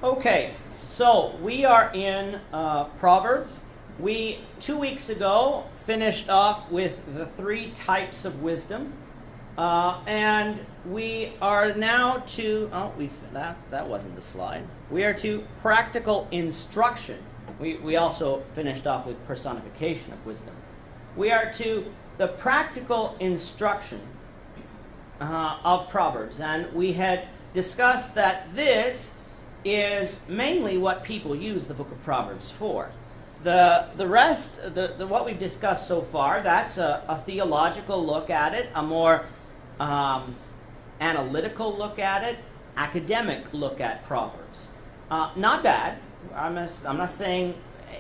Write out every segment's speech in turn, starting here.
Okay, so we are in Proverbs. We 2 weeks ago finished off with the 3 types of wisdom, and we are now to that wasn't the slide. We are to practical instruction. We also finished off with personification of wisdom. We are to the practical instruction of Proverbs, and we had discussed that this is mainly what people use the book of Proverbs for. The rest, what we've discussed so far, that's a theological look at it, a more analytical look at it, academic look at Proverbs. Not bad. I'm not saying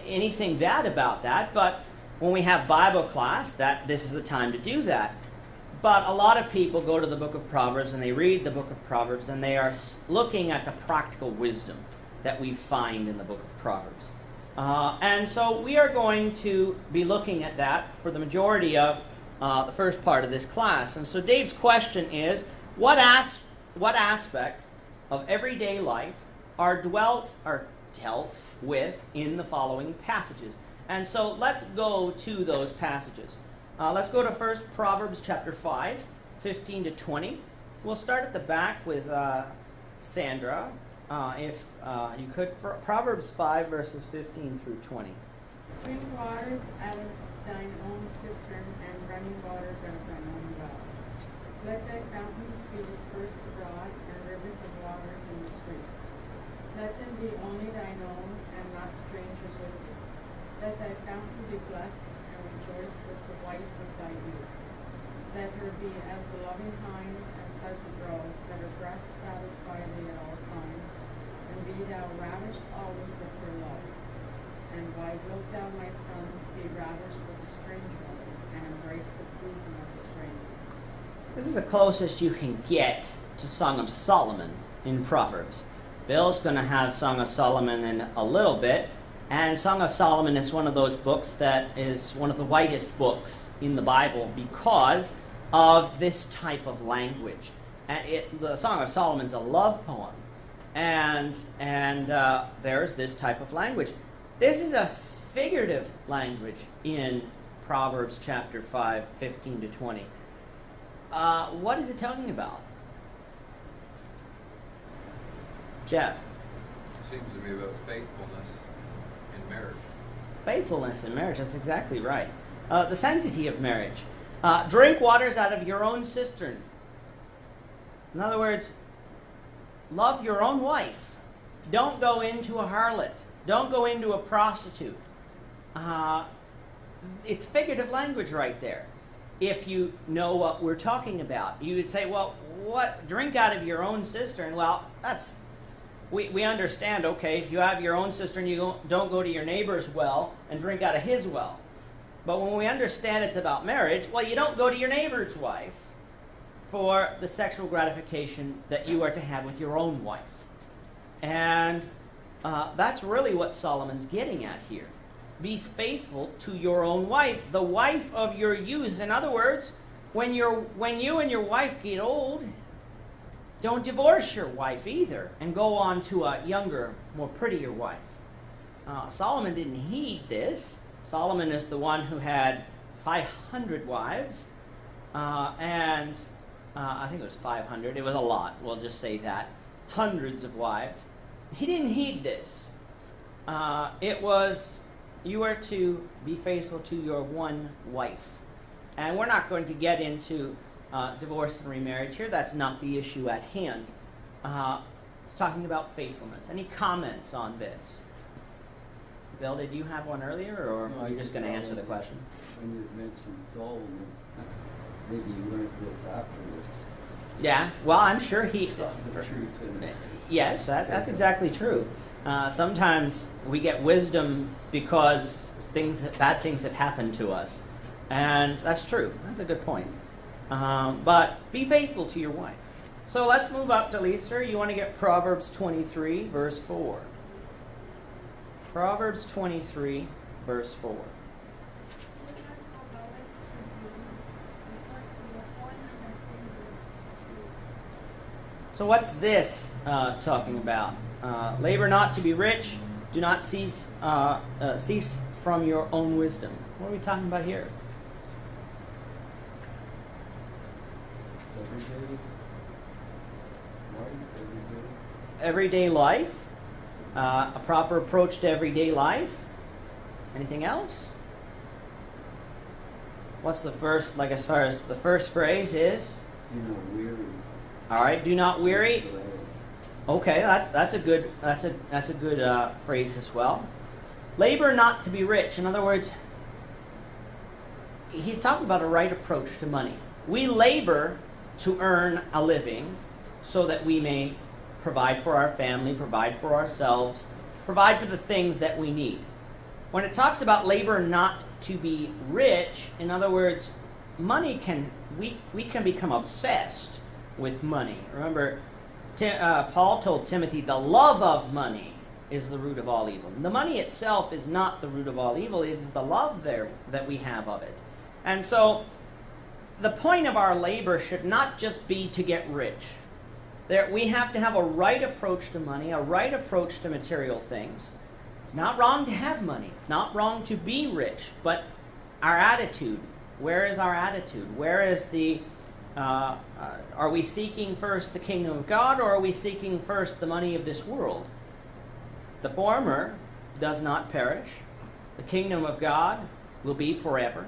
anything bad about that, but when we have Bible class, this is the time to do that. But a lot of people go to the book of Proverbs and they read the book of Proverbs and they are looking at the practical wisdom that we find in the book of Proverbs. And so we are going to be looking at that for the majority of the first part of this class. And so Dave's question is, what aspects of everyday life are dealt with in the following passages? And so let's go to those passages. Let's go to first Proverbs chapter 5, 15 to 20. We'll start at the back with Sandra, if you could, for Proverbs 5, verses 15 through 20. Drink waters out of thine own cistern, and running waters out of thine own well. Let thy fountains be dispersed abroad, and rivers of waters in the streets. Let them be only thine own, and not strangers with thee. Let thy fountain be blessed, and rejoice with the wife of thy youth. Let her be as the loving hind and pleasant roe. Let her breast satisfy thee at all times, and be thou ravished always with her love. And why wilt thou, my son, be ravished with a strange woman, and embrace the bosom of a stranger? This is the closest you can get to Song of Solomon in Proverbs. Bill's going to have Song of Solomon in a little bit. And Song of Solomon is one of those books that is one of the whitest books in the Bible because of this type of language. And the Song of Solomon is a love poem, and there's this type of language. This is a figurative language in Proverbs chapter 5, 15 to 20. What is it talking about? Jeff? It seems to be about faithfulness in marriage. Faithfulness in marriage, that's exactly right. The sanctity of marriage. Drink waters out of your own cistern. In other words, love your own wife. Don't go into a harlot. Don't go into a prostitute. It's figurative language right there. If you know what we're talking about, you would say, well, what? Drink out of your own cistern? Well, that's... We understand, okay, if you have your own cistern, you don't go to your neighbor's well and drink out of his well. But when we understand it's about marriage, well, you don't go to your neighbor's wife for the sexual gratification that you are to have with your own wife. And that's really what Solomon's getting at here. Be faithful to your own wife, the wife of your youth. In other words, when you and your wife get old, don't divorce your wife either and go on to a younger, more prettier wife. Solomon didn't heed this. Solomon is the one who had 500 wives, and I think it was 500. It was a lot. We'll just say that. Hundreds of wives. He didn't heed this. It was, you are to be faithful to your one wife. And we're not going to get into divorce and remarriage here. That's not the issue at hand. It's talking about faithfulness. Any comments on this? Bill, did you have one earlier, or are you just going to answer the question? When you mentioned Solomon, maybe you learned this afterwards. Yeah, well, I'm sure he... Saw the truth in it. Yes, that's exactly true. Sometimes we get wisdom because bad things have happened to us. And that's true. That's a good point. But be faithful to your wife. So let's move up to Lisa. You want to get Proverbs 23, verse 4. Proverbs 23, verse 4. So what's this talking about? Labor not to be rich. Do not cease from your own wisdom. What are we talking about here? Everyday life. A proper approach to everyday life. Anything else? What's the first, like as far as the first phrase is? Do not weary. All right, do not weary. Okay, that's a good phrase as well. Labor not to be rich. In other words, he's talking about a right approach to money. We labor to earn a living so that we may provide for our family, provide for ourselves, provide for the things that we need. When it talks about labor not to be rich, in other words, we can become obsessed with money. Remember, Paul told Timothy, the love of money is the root of all evil. The money itself is not the root of all evil. It's the love there that we have of it. And so the point of our labor should not just be to get rich. We have to have a right approach to money, a right approach to material things. It's not wrong to have money. It's not wrong to be rich. But our attitude, where is our attitude? Where is the... are we seeking first the kingdom of God, or are we seeking first the money of this world? The former does not perish. The kingdom of God will be forever,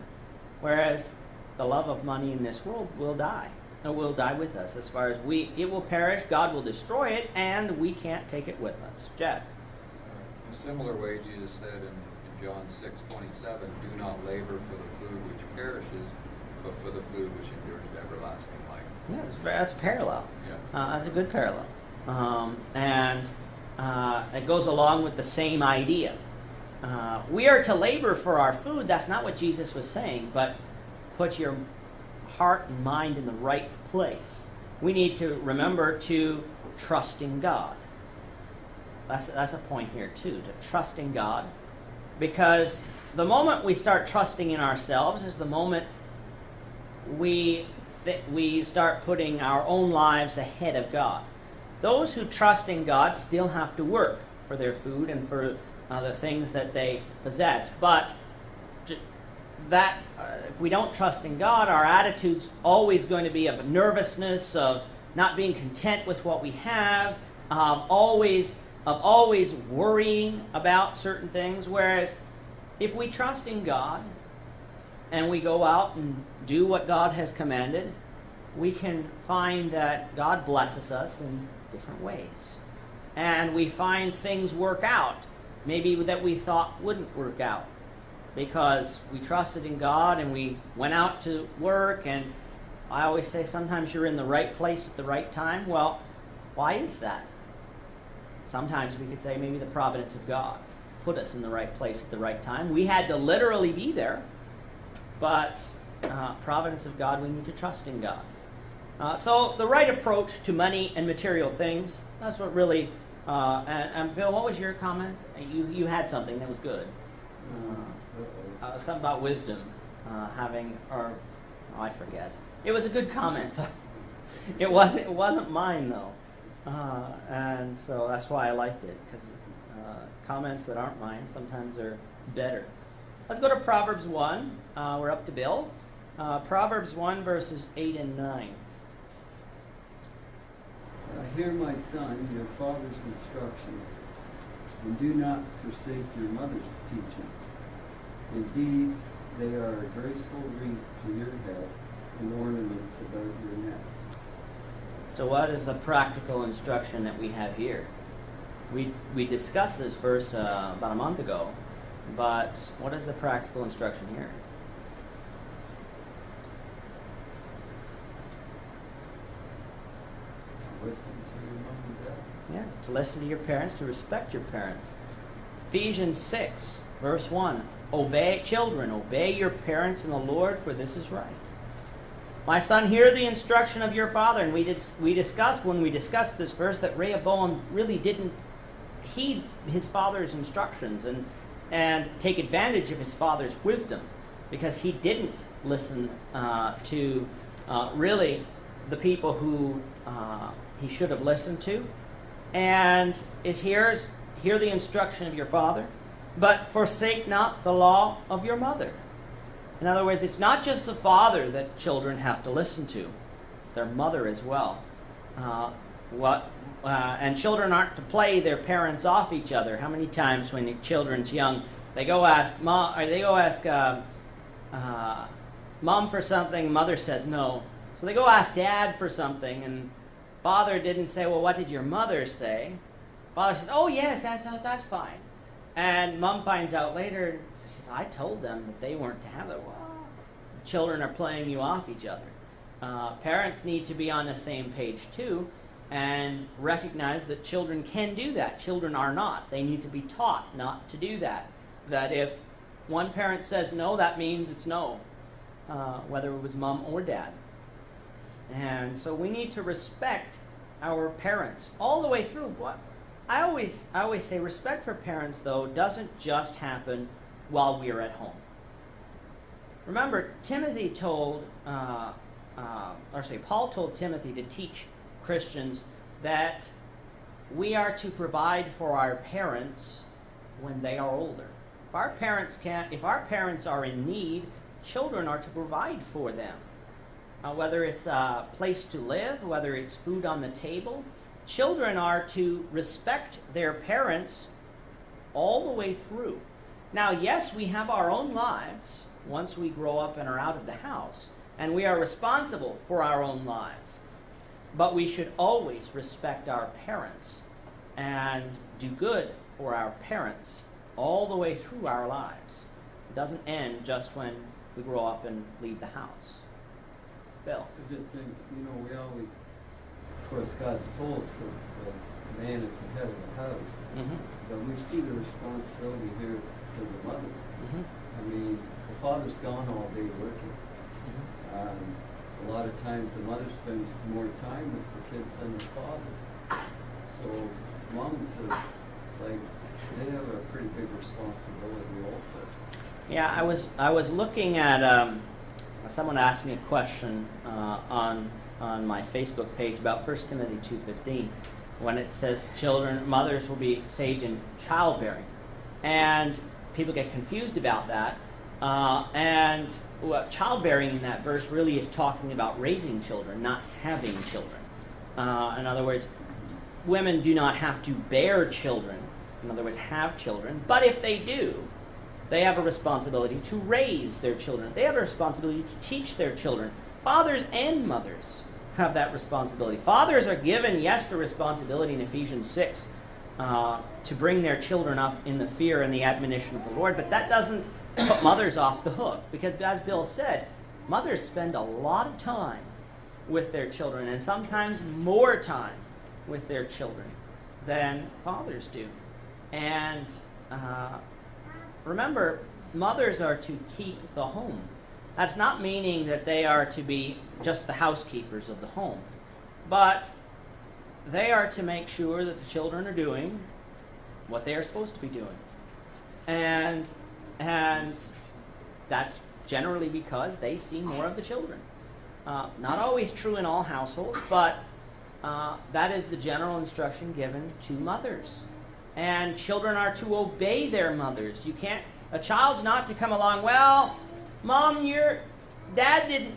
whereas the love of money in this world will die. It will die with us. As far as it will perish, God will destroy it, and we can't take it with us. Jeff? In a similar way, Jesus said in John 6:27, do not labor for the food which perishes, but for the food which endures to everlasting life. Yeah, that's parallel. Yeah. That's a good parallel. And it goes along with the same idea. We are to labor for our food. That's not what Jesus was saying, but put your heart and mind in the right place. We need to remember to trust in God. That's a point here too, to trust in God. Because the moment we start trusting in ourselves is the moment we start putting our own lives ahead of God. Those who trust in God still have to work for their food and for the things that they possess. But if we don't trust in God, our attitude's always going to be of nervousness, of not being content with what we have, always worrying about certain things. Whereas if we trust in God and we go out and do what God has commanded, we can find that God blesses us in different ways. And we find things work out, maybe that we thought wouldn't work out, because we trusted in God and we went out to work. And I always say sometimes you're in the right place at the right time. Well, why is that? Sometimes we could say maybe the providence of God put us in the right place at the right time. We had to literally be there, but providence of God, we need to trust in God. So the right approach to money and material things, that's what really... and Bill, what was your comment? You had something that was good. Something about wisdom, I forget. It was a good comment. It wasn't mine though, and so that's why I liked it, because comments that aren't mine sometimes are better. Let's go to Proverbs 1. We're up to Bill. Proverbs 1 verses 8 and 9. Hear, my son, your father's instruction, and do not forsake your mother's teaching. Indeed, they are a graceful wreath to your head and ornaments about your neck. So what is the practical instruction that we have here? We discussed this verse about a month ago, but what is the practical instruction here? Listen to your mom and dad. Yeah, to listen to your parents, to respect your parents. Ephesians 6, verse 1. Children, obey your parents in the Lord, for this is right. My son, hear the instruction of your father. And we discussed, when we discussed this verse, that Rehoboam really didn't heed his father's instructions and take advantage of his father's wisdom, because he didn't listen to really the people who he should have listened to. And it hear the instruction of your father, but forsake not the law of your mother. In other words, it's not just the father that children have to listen to. It's their mother as well. And children aren't to play their parents off each other. How many times when your children's young, they go ask mom, or they go ask mom for something, mother says no. So they go ask dad for something, and father didn't say, well, what did your mother say? Father says, oh yes, that's fine. And mom finds out later, she says, I told them that they weren't to have that. Well, the children are playing you off each other. Parents need to be on the same page too, and recognize that children can do that. Children are not. They need to be taught not to do that. That if one parent says no, that means it's no, whether it was mom or dad. And so we need to respect our parents all the way through. What I always say, respect for parents, though, doesn't just happen while we are at home. Remember, Paul told Timothy to teach Christians that we are to provide for our parents when they are older. If our parents are in need, children are to provide for them. Whether it's a place to live, whether it's food on the table, children are to respect their parents all the way through. Now, yes, we have our own lives once we grow up and are out of the house, and we are responsible for our own lives. But we should always respect our parents and do good for our parents all the way through our lives. It doesn't end just when we grow up and leave the house. Bill? I just think, we always, of course, God's told us that the man is the head of the house. Mm-hmm. But we see the responsibility here to the mother. Mm-hmm. I mean, the father's gone all day working. Mm-hmm. A lot of times the mother spends more time with the kids than the father. So moms are they have a pretty big responsibility also. Yeah, I was looking at someone asked me a question on my Facebook page about 1 Timothy 2:15 when it says mothers will be saved in childbearing, and people get confused about that. Childbearing in that verse really is talking about raising children, not having children. In other words, women do not have to bear children. In other words, have children. But if they do, they have a responsibility to raise their children. They have a responsibility to teach their children. Fathers and mothers have that responsibility. Fathers are given, yes, the responsibility in Ephesians 6 to bring their children up in the fear and the admonition of the Lord, but that doesn't put mothers off the hook, because as Bill said, mothers spend a lot of time with their children, and sometimes more time with their children than fathers do. And remember, mothers are to keep the home. That's not meaning that they are to be just the housekeepers of the home, but they are to make sure that the children are doing what they are supposed to be doing. And that's generally because they see more of the children. Not always true in all households, but that is the general instruction given to mothers. And children are to obey their mothers. A child's not to come along, well, Mom, your dad didn't,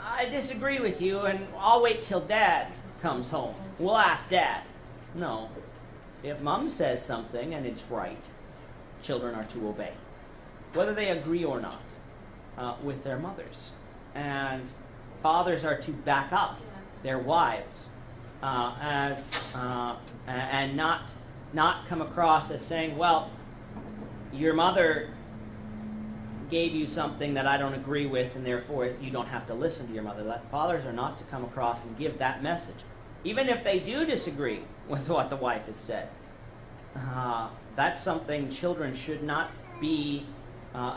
I disagree with you, and I'll wait till Dad comes home. We'll ask Dad. No. If Mom says something and it's right, children are to obey, whether they agree or not, with their mothers. And fathers are to back up their wives and not come across as saying, well, your mother gave you something that I don't agree with, and therefore you don't have to listen to your mother. Fathers are not to come across and give that message, even if they do disagree with what the wife has said. That's something children should not be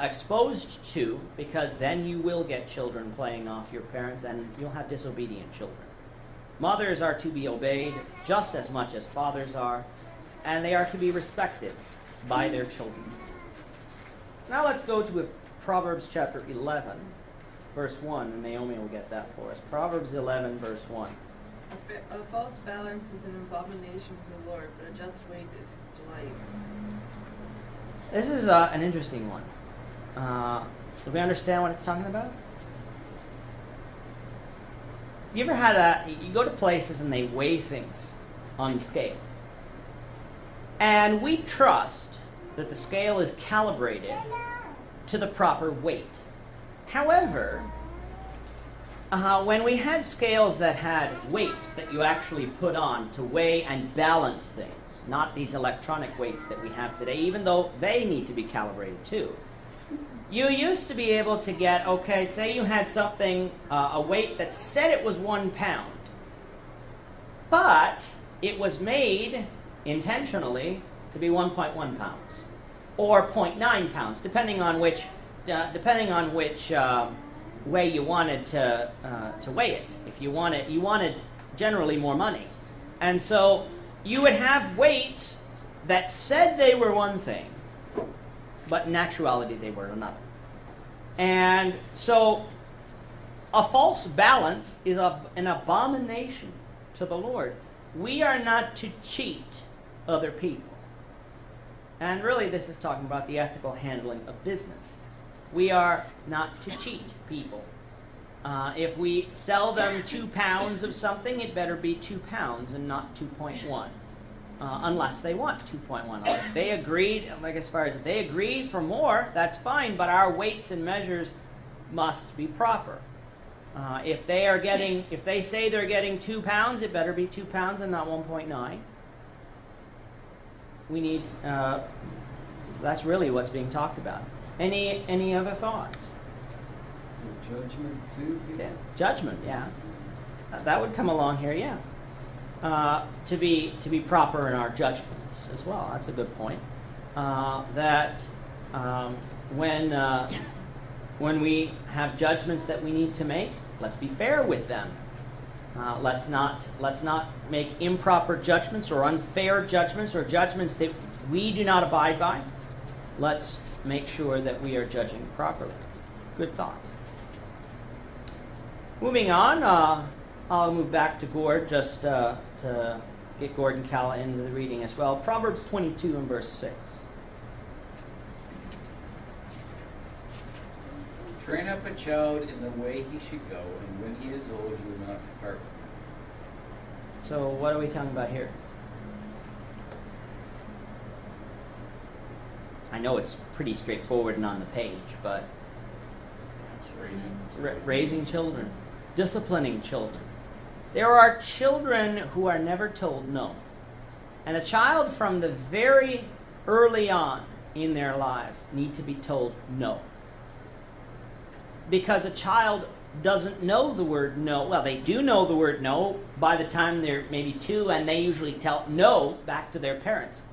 exposed to, because then you will get children playing off your parents, and you'll have disobedient children. Mothers are to be obeyed just as much as fathers are, and they are to be respected by their children. Now let's go to Proverbs chapter 11, verse 1, and Naomi will get that for us. Proverbs 11, verse 1. A false balance is an abomination to the Lord, but a just weight is his delight. This is an interesting one. Do we understand what it's talking about? You ever had you go to places and they weigh things on the scale. And we trust that the scale is calibrated to the proper weight. However, when we had scales that had weights that you actually put on to weigh and balance things, not these electronic weights that we have today, even though they need to be calibrated too, you used to be able to get, okay, say you had something, a weight that said it was 1 pound, but it was made intentionally to be 1.1 pounds or 0.9 pounds, depending on which way you wanted to weigh it. If you wanted generally more money, and so you would have weights that said they were one thing, but in actuality they were another. And so a false balance is an abomination to the Lord. We are not to cheat other people. And really this is talking about the ethical handling of business. We are not to cheat people. If we sell them 2 pounds of something, it better be 2 pounds and not 2.1. Unless they want 2.1. If they agreed, like as far as if they agree for more, that's fine, but our weights and measures must be proper. If they say they're getting 2 pounds, it better be 2 pounds and not 1.9. We need, that's really what's being talked about. Any other thoughts? So judgment too? Yeah. Judgment, yeah. That would come along here, yeah. To be proper in our judgments as well. That's a good point. When we have judgments that we need to make, let's be fair with them. Let's not make improper judgments or unfair judgments or judgments that we do not abide by. Let's make sure that we are judging properly. Good thought. Moving on, I'll move back to Gord just to get Gord and Kala into the reading as well. Proverbs 22 and verse 6. Train up a child in the way he should go, and when he is old, he will not depart from it. So what are we talking about here? I know it's pretty straightforward and on the page, but It's raising children, disciplining children. There are children who are never told no. And a child from the very early on in their lives need to be told no. Because a child doesn't know the word no. Well, they do know the word no by the time they're maybe 2, and they usually tell no back to their parents.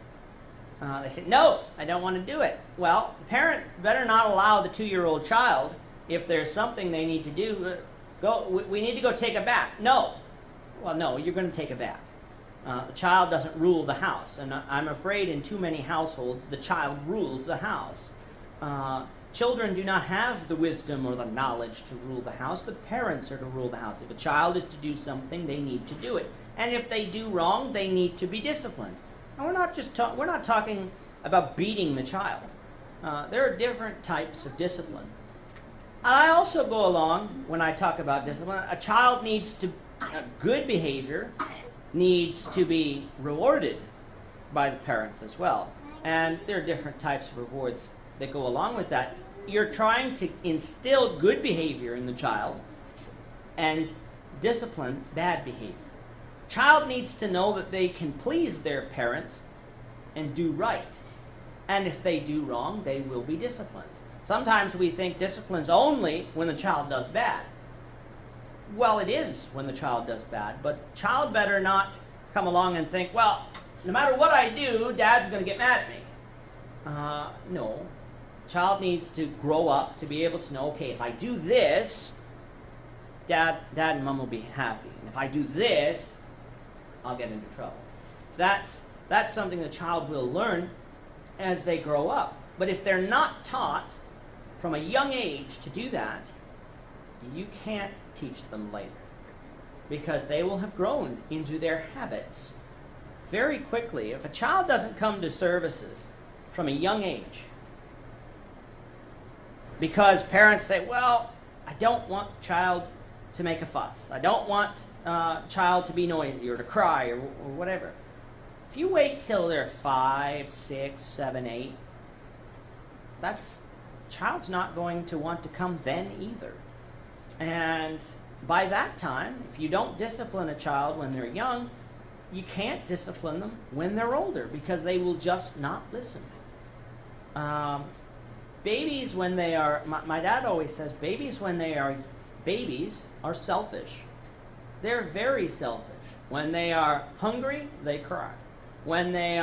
They say, no, I don't want to do it. Well, the parent better not allow the 2-year-old child, if there's something they need to do, we need to go take a bath. No. Well, no, you're going to take a bath. The child doesn't rule the house. And I'm afraid in too many households, the child rules the house. Children do not have the wisdom or the knowledge to rule the house. The parents are to rule the house. If a child is to do something, they need to do it. And if they do wrong, they need to be disciplined. And we're not talking about beating the child. There are different types of discipline. And I also go along, when I talk about discipline, a child needs to, good behavior needs to be rewarded by the parents as well. And there are different types of rewards that go along with that. You're trying to instill good behavior in the child and discipline bad behavior. Child needs to know that they can please their parents and do right. And if they do wrong, they will be disciplined. Sometimes we think discipline's only when the child does bad. Well, it is when the child does bad, but child better not come along and think, well, no matter what I do, Dad's going to get mad at me. No. Child needs to grow up to be able to know, okay, if I do this, Dad and Mom will be happy. And if I do this, I'll get into trouble. That's something the child will learn as they grow up. But if they're not taught from a young age to do that, you can't teach them later, because they will have grown into their habits very quickly. If a child doesn't come to services from a young age, because parents say, well, I don't want the child to make a fuss, I don't want child to be noisy or to cry or whatever. If you wait till they're 5, 6, 7, 8, child's not going to want to come then either. And by that time, if you don't discipline a child when they're young, you can't discipline them when they're older, because they will just not listen. Babies, when they are, my dad always says, babies when they are babies are selfish. They're very selfish. When they are hungry, they cry. When they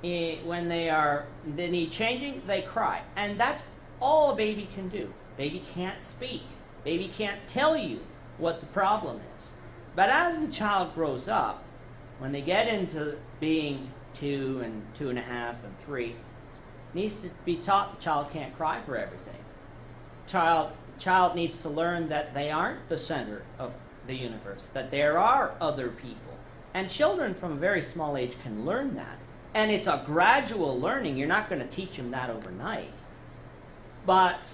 need changing, they cry. And that's all a baby can do. Baby can't speak. Baby can't tell you what the problem is. But as the child grows up, when they get into being 2 and 2.5 and 3, needs to be taught the child can't cry for everything. Child needs to learn that they aren't the center of the universe, that there are other people. And children from a very small age can learn that. And it's a gradual learning. You're not going to teach them that overnight. But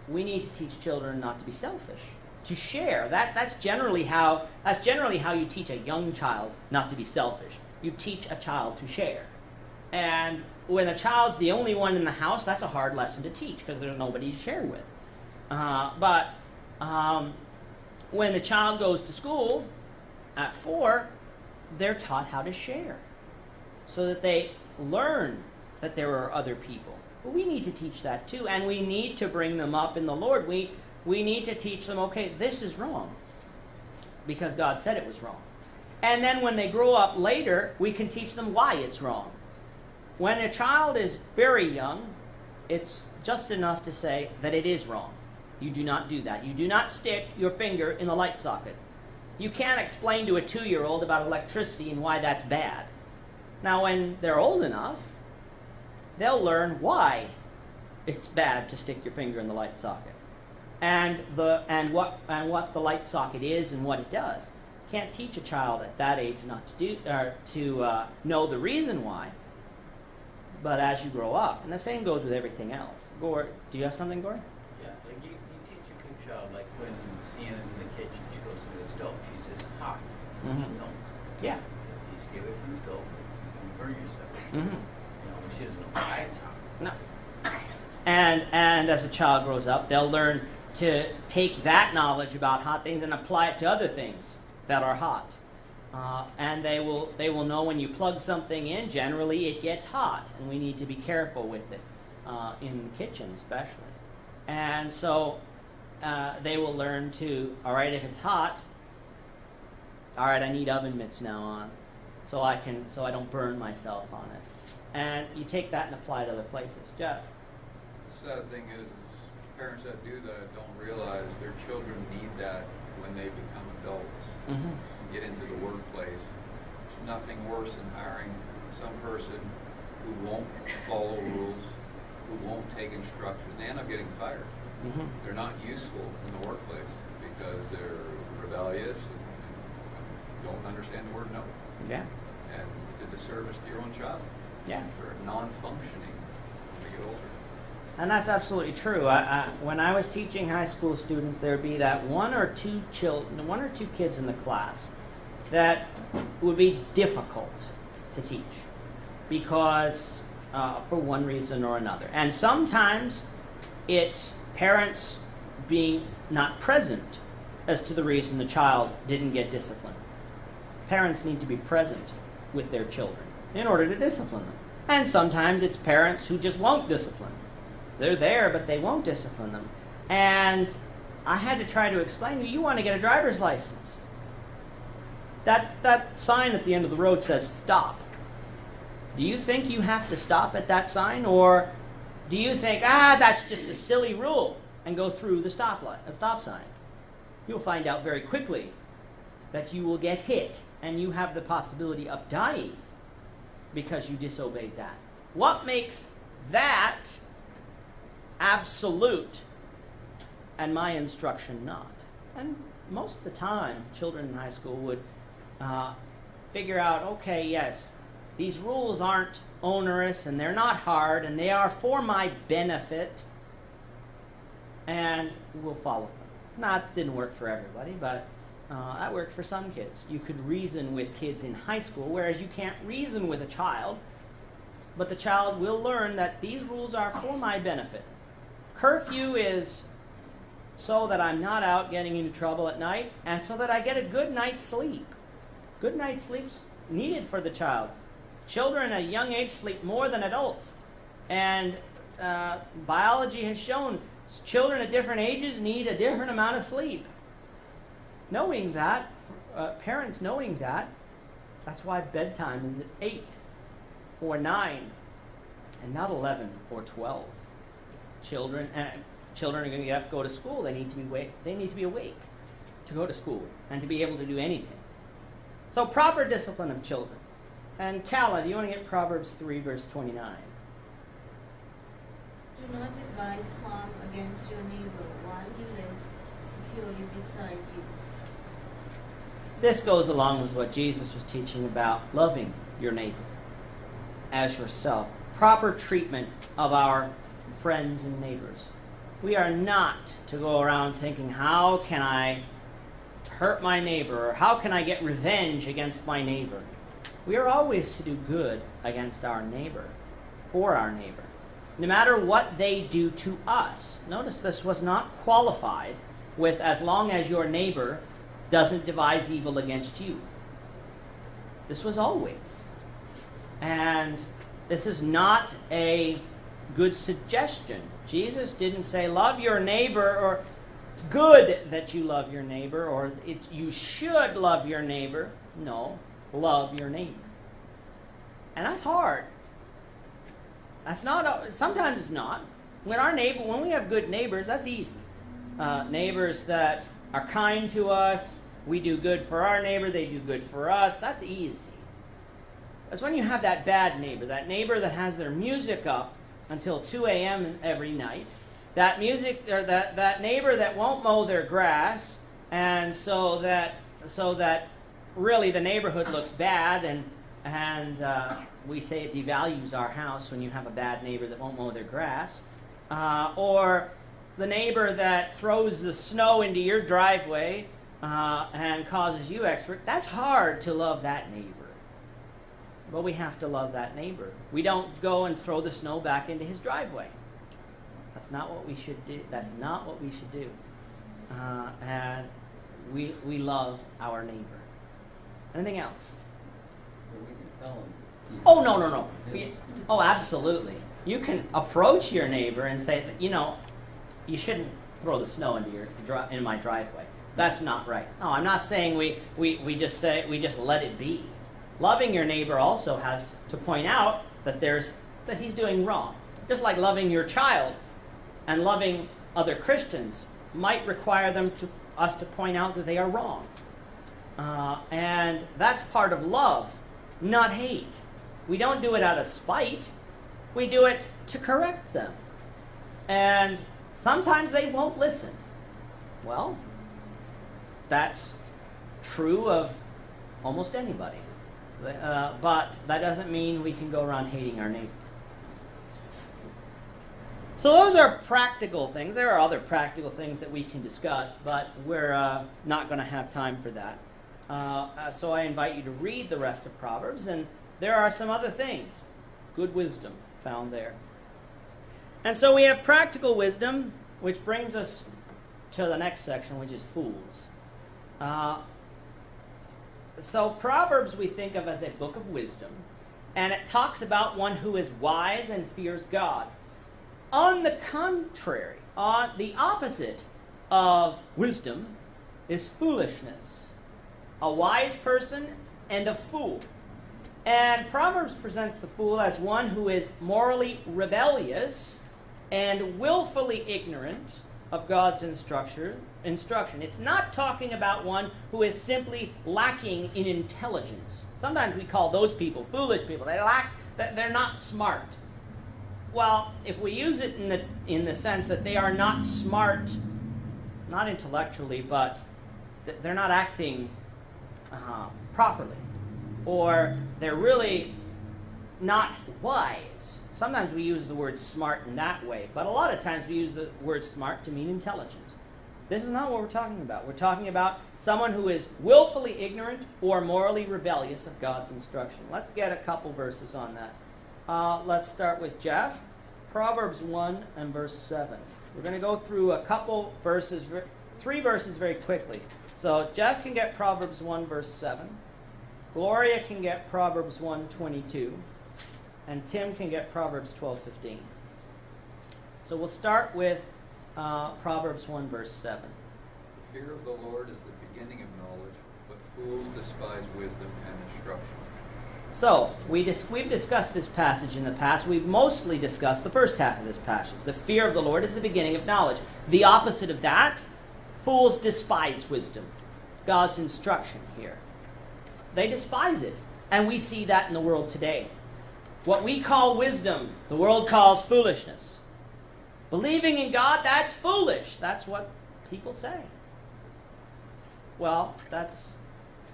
we need to teach children not to be selfish, to share. That's generally how you teach a young child not to be selfish. You teach a child to share. And when a child's the only one in the house, that's a hard lesson to teach, because there's nobody to share with. But when a child goes to school at 4, they're taught how to share, so that they learn that there are other people. But we need to teach that too, and we need to bring them up in the Lord. We need to teach them, okay, this is wrong, because God said it was wrong. And then when they grow up later, we can teach them why it's wrong. When a child is very young, it's just enough to say that it is wrong. You do not do that. You do not stick your finger in the light socket. You can't explain to a 2-year-old about electricity and why that's bad. Now, when they're old enough, they'll learn why it's bad to stick your finger in the light socket, and what the light socket is and what it does. Can't teach a child at that age not to know the reason why. But as you grow up, and the same goes with everything else. Gore, do you have something, Gore? Yeah, like you teach a good child, like when Sienna's in the kitchen, she goes to the stove, she says, hot. Mhm. She knows. Yeah. You just get away from the stove, you can burn yourself. Mm-hmm. You know, she doesn't know why it's hot. No. And as a child grows up, they'll learn to take that knowledge about hot things and apply it to other things that are hot. And they will know when you plug something in, generally it gets hot, and we need to be careful with it, in the kitchen especially. And so they will learn to, all right, if it's hot, all right, I need oven mitts now on, so I don't burn myself on it. And you take that and apply it to other places. Jeff? The sad thing is parents that do that don't realize their children need that when they become adults. Mm-hmm. Get into the workplace. There's nothing worse than hiring some person who won't follow rules, who won't take instruction. They end up getting fired. Mm-hmm. They're not useful in the workplace because they're rebellious and don't understand the word no. Yeah. And it's a disservice to your own child. Yeah. They're non-functioning when they get older. And that's absolutely true. When I was teaching high school students, there would be that one or two kids in the class that would be difficult to teach because for one reason or another. And sometimes it's parents being not present as to the reason the child didn't get disciplined. Parents need to be present with their children in order to discipline them. And sometimes it's parents who just won't discipline. They're there, but they won't discipline them. And I had to try to explain to you want to get a driver's license. That sign at the end of the road says stop. Do you think you have to stop at that sign? Or do you think, that's just a silly rule, and go through the stop sign? You'll find out very quickly that you will get hit, and you have the possibility of dying because you disobeyed that. What makes that absolute and my instruction not. And most of the time, children in high school would figure out, okay, yes, these rules aren't onerous and they're not hard and they are for my benefit, and we'll follow them. Now, it didn't work for everybody, but that worked for some kids. You could reason with kids in high school, whereas you can't reason with a child, but the child will learn that these rules are for my benefit. Curfew is so that I'm not out getting into trouble at night, and so that I get a good night's sleep. Good night's sleep's needed for the child. Children at a young age sleep more than adults, and biology has shown children at different ages need a different amount of sleep. Knowing that, parents knowing that, that's why bedtime is at 8 or 9 and not 11 or 12. Children are going to get up, go to school. They need to be awake to go to school and to be able to do anything. So proper discipline of children. And Kala, do you want to get Proverbs 3, verse 29? Do not devise harm against your neighbor while he lives securely beside you. This goes along with what Jesus was teaching about loving your neighbor as yourself. Proper treatment of our friends and neighbors. We are not to go around thinking, how can I hurt my neighbor, or how can I get revenge against my neighbor? We are always to do good against our neighbor, for our neighbor, no matter what they do to us. Notice this was not qualified with as long as your neighbor doesn't devise evil against you. This was always. And this is not a good suggestion. Jesus didn't say, love your neighbor, or it's good that you love your neighbor, or you should love your neighbor. No, love your neighbor. And that's hard. That's not, sometimes it's not. When we have good neighbors, that's easy. Neighbors that are kind to us, we do good for our neighbor, they do good for us, that's easy. It's when you have that bad neighbor that has their music up until 2 a.m. every night, that neighbor that won't mow their grass, and so that really the neighborhood looks bad, and we say it devalues our house when you have a bad neighbor that won't mow their grass, or the neighbor that throws the snow into your driveway and causes you extra. That's hard to love that neighbor. But we have to love that neighbor. We don't go and throw the snow back into his driveway. That's not what we should do. That's not what we should do. And we love our neighbor. Anything else? Well, we can tell them. Oh, no. Oh, absolutely. You can approach your neighbor and say, you shouldn't throw the snow into my driveway. That's not right. No, I'm not saying we just let it be. Loving your neighbor also has to point out that he's doing wrong. Just like loving your child and loving other Christians might require us to point out that they are wrong. And that's part of love, not hate. We don't do it out of spite. We do it to correct them. And sometimes they won't listen. Well, that's true of almost anybody. But that doesn't mean we can go around hating our neighbor. So those are practical things. There are other practical things that we can discuss, but we're not going to have time for that. So I invite you to read the rest of Proverbs, and there are some other things. Good wisdom found there. And so we have practical wisdom, which brings us to the next section, which is fools. So Proverbs we think of as a book of wisdom, and it talks about one who is wise and fears God. On the contrary, the opposite of wisdom is foolishness. A wise person and a fool. And Proverbs presents the fool as one who is morally rebellious and willfully ignorant of God's instruction. It's not talking about one who is simply lacking in intelligence. Sometimes we call those people foolish people. They're not smart. Well, if we use it in the sense that they are not smart not intellectually, but they're not acting properly, or they're really not wise. Sometimes we use the word smart in that way, but a lot of times we use the word smart to mean intelligence. This is not what we're talking about. We're talking about someone who is willfully ignorant or morally rebellious of God's instruction. Let's get a couple verses on that. Let's start with Jeff. Proverbs 1 and verse 7. We're going to go through a couple verses, 3 verses very quickly. So Jeff can get Proverbs 1 verse 7. Gloria can get Proverbs 1:22. And Tim can get Proverbs 12:15. So we'll start with Proverbs 1 verse 7. The fear of the Lord is the beginning of knowledge, but fools despise wisdom and instruction. So, we've discussed this passage in the past. We've mostly discussed the first half of this passage. The fear of the Lord is the beginning of knowledge. The opposite of that, fools despise wisdom. God's instruction here. They despise it. And we see that in the world today. What we call wisdom, the world calls foolishness. Believing in God, that's foolish. That's what people say. Well, that's,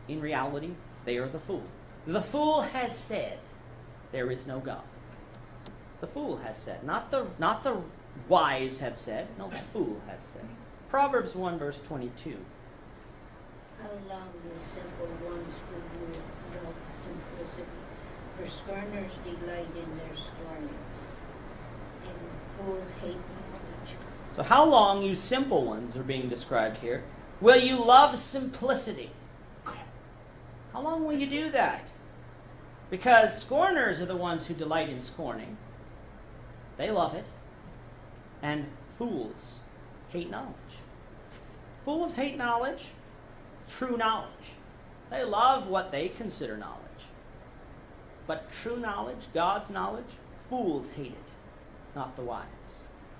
in reality, they are the fool. The fool has said, there is no God. The fool has said. Not the wise have said. No, the fool has said. Proverbs 1 verse 22. How long the simple ones will love simplicity, for scorners delight in their scorning, and fools hate knowledge. So how long, you simple ones, are being described here, will you love simplicity? How long will you do that? Because scorners are the ones who delight in scorning. They love it. And fools hate knowledge. Fools hate knowledge, true knowledge. They love what they consider knowledge. But true knowledge, God's knowledge, fools hate it, not the wise.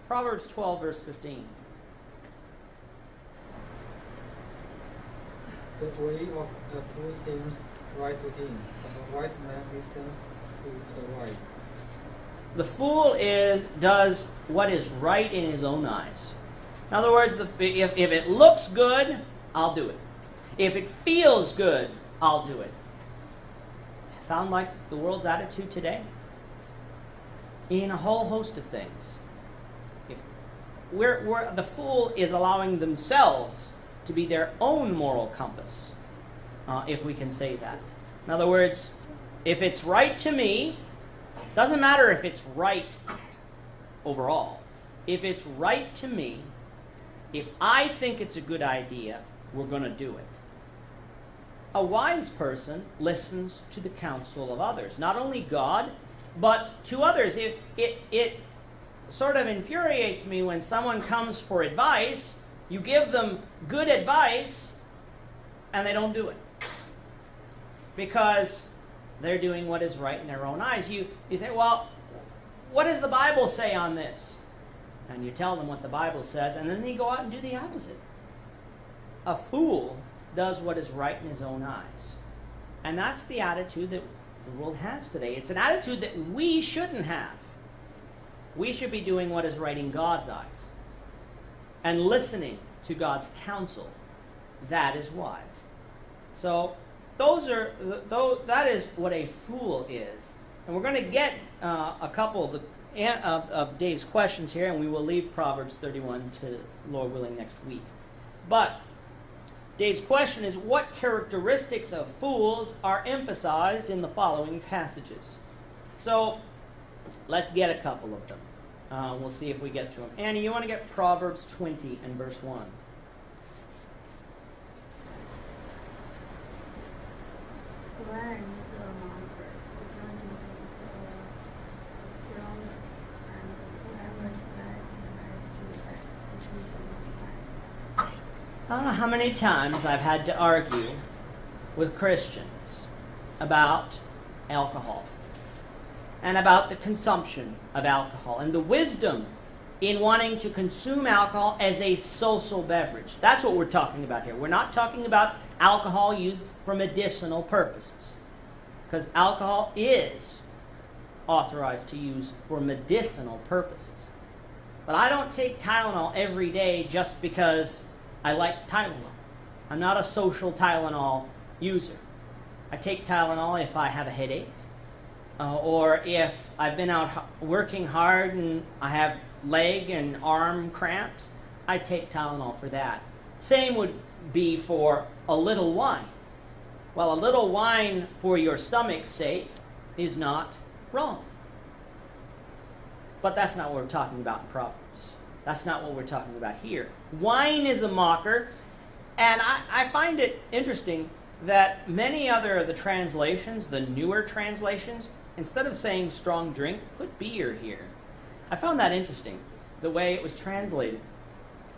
Proverbs 12 verse 15. The way of the fool seems right to him, but the wise man listens to the wise. The fool does what is right in his own eyes. In other words, if it looks good, I'll do it. If it feels good, I'll do it. Sound like the world's attitude today? In a whole host of things. The fool is allowing themselves to be their own moral compass, if we can say that. In other words, if it's right to me, doesn't matter if it's right overall. If it's right to me, if I think it's a good idea, we're going to do it. A wise person listens to the counsel of others, not only God, but to others. It sort of infuriates me when someone comes for advice, you give them good advice, and they don't do it. Because they're doing what is right in their own eyes. You say, well, what does the Bible say on this? And you tell them what the Bible says, and then they go out and do the opposite. A fool does what is right in his own eyes. And that's the attitude that the world has today. It's an attitude that we shouldn't have. We should be doing what is right in God's eyes. And listening to God's counsel. That is wise. So, that is what a fool is. And we're going to get a couple of Dave's questions here, and we will leave Proverbs 31 to, Lord willing, next week. But Dave's question is, what characteristics of fools are emphasized in the following passages? So, let's get a couple of them. We'll see if we get through them. Annie, you want to get Proverbs 20 and verse 1. I don't know how many times I've had to argue with Christians about alcohol and about the consumption of alcohol and the wisdom in wanting to consume alcohol as a social beverage. That's what we're talking about here. We're not talking about alcohol used for medicinal purposes, because alcohol is authorized to use for medicinal purposes. But I don't take Tylenol every day just because I like Tylenol. I'm not a social Tylenol user. I take Tylenol if I have a headache, or if I've been out working hard and I have leg and arm cramps. I take Tylenol for that. Same would be for a little wine. Well, a little wine for your stomach's sake is not wrong. But that's not what we're talking about in Proverbs. That's not what we're talking about here. Wine is a mocker, and I find it interesting that many other of the translations, the newer translations, instead of saying strong drink, put beer here. I found that interesting, the way it was translated.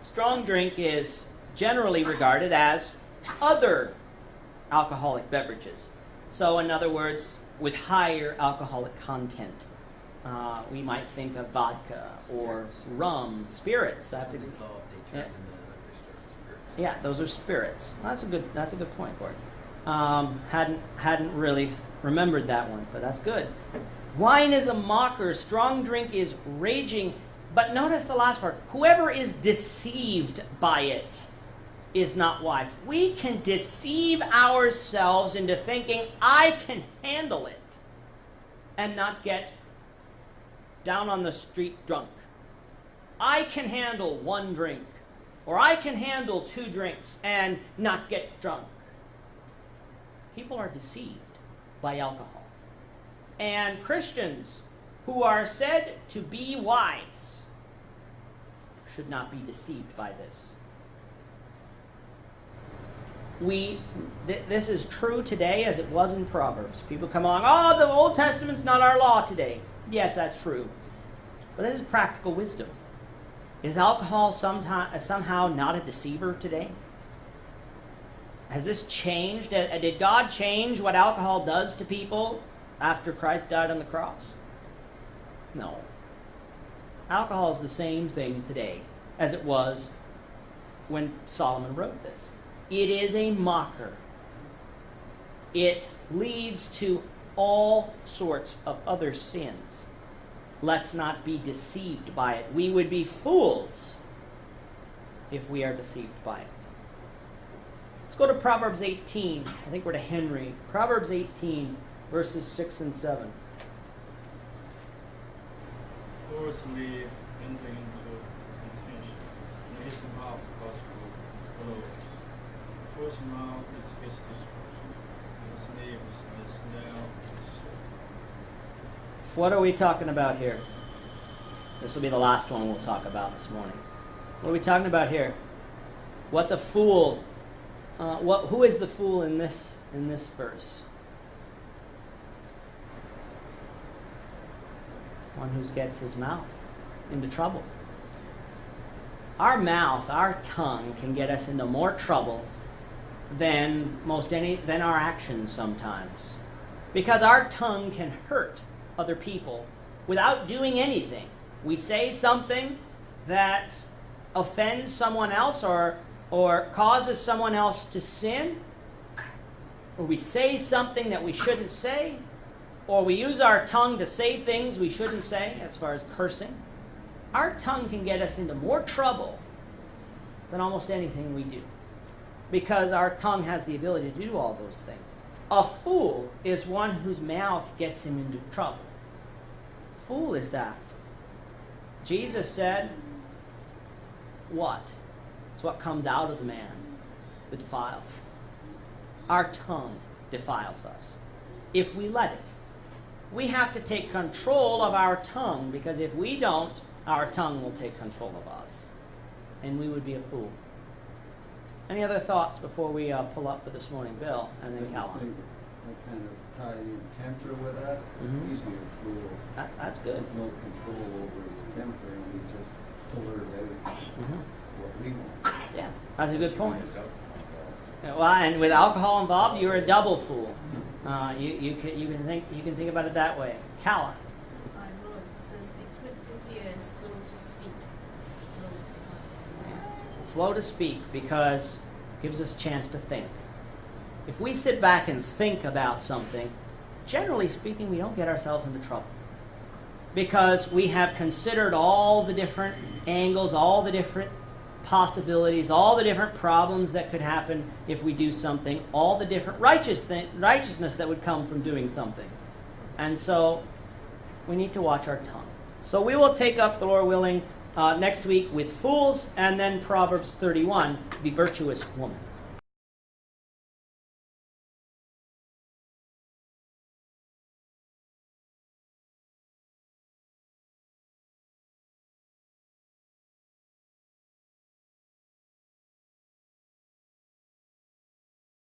Strong drink is generally regarded as other alcoholic beverages. So in other words, with higher alcoholic content. We might think of vodka or rum, spirits. Yeah, those are spirits. That's a good point, Gordon. Hadn't really remembered that one, but that's good. Wine is a mocker, strong drink is raging, but notice the last part. Whoever is deceived by it is not wise. We can deceive ourselves into thinking I can handle it and not get down on the street drunk. I can handle one drink, or I can handle 2 drinks and not get drunk. People are deceived by alcohol. And Christians who are said to be wise should not be deceived by this. This is true today as it was in Proverbs. People come along, the Old Testament's not our law today. Yes, that's true. But this is practical wisdom. Is alcohol somehow not a deceiver today? Has this changed? Did God change what alcohol does to people after Christ died on the cross? No. Alcohol is the same thing today as it was when Solomon wrote this. It is a mocker. It leads to all sorts of other sins. Let's not be deceived by it. We would be fools if we are deceived by it. Let's go to Proverbs 18. I think we're to Henry. Proverbs 18, verses 6 and 7. Forcibly entering into contention, and his mouth gospel blows. Force mouth is his destruction, and his name is a snare of his soul. What are we talking about here? This will be the last one we'll talk about this morning. What are we talking about here? What's a fool? Who is the fool in this verse? One who gets his mouth into trouble. Our mouth, our tongue, can get us into more trouble than our actions sometimes, because our tongue can hurt other people without doing anything. We say something that offends someone else or causes someone else to sin, or we say something that we shouldn't say, or we use our tongue to say things we shouldn't say, as far as cursing. Our tongue can get us into more trouble than almost anything we do, because our tongue has the ability to do all those things. A fool is one whose mouth gets him into trouble. Fool is that. Jesus said, what? It's what comes out of the man that defiles. Our tongue defiles us if we let it. We have to take control of our tongue, because if we don't, our tongue will take control of us, and we would be a fool. Any other thoughts before we pull up for this morning? Bill, and then Callum. I kind of tie in temper with that. Mhm. Usually a fool That's good. has no control over his temper, and we just blurt out Mhm. what we want. Yeah, that's a good point. Well, and with alcohol involved, you're a double fool. You can think about it that way. Callum. I know it says be quick to hear, slow to speak. Slow to speak, because it gives us a chance to think. If we sit back and think about something, generally speaking, we don't get ourselves into trouble, because we have considered all the different angles, all the different possibilities, all the different problems that could happen if we do something, all the different righteousness that would come from doing something. And so we need to watch our tongue. So we will take up, the Lord willing, next week with fools, and then Proverbs 31, the virtuous woman.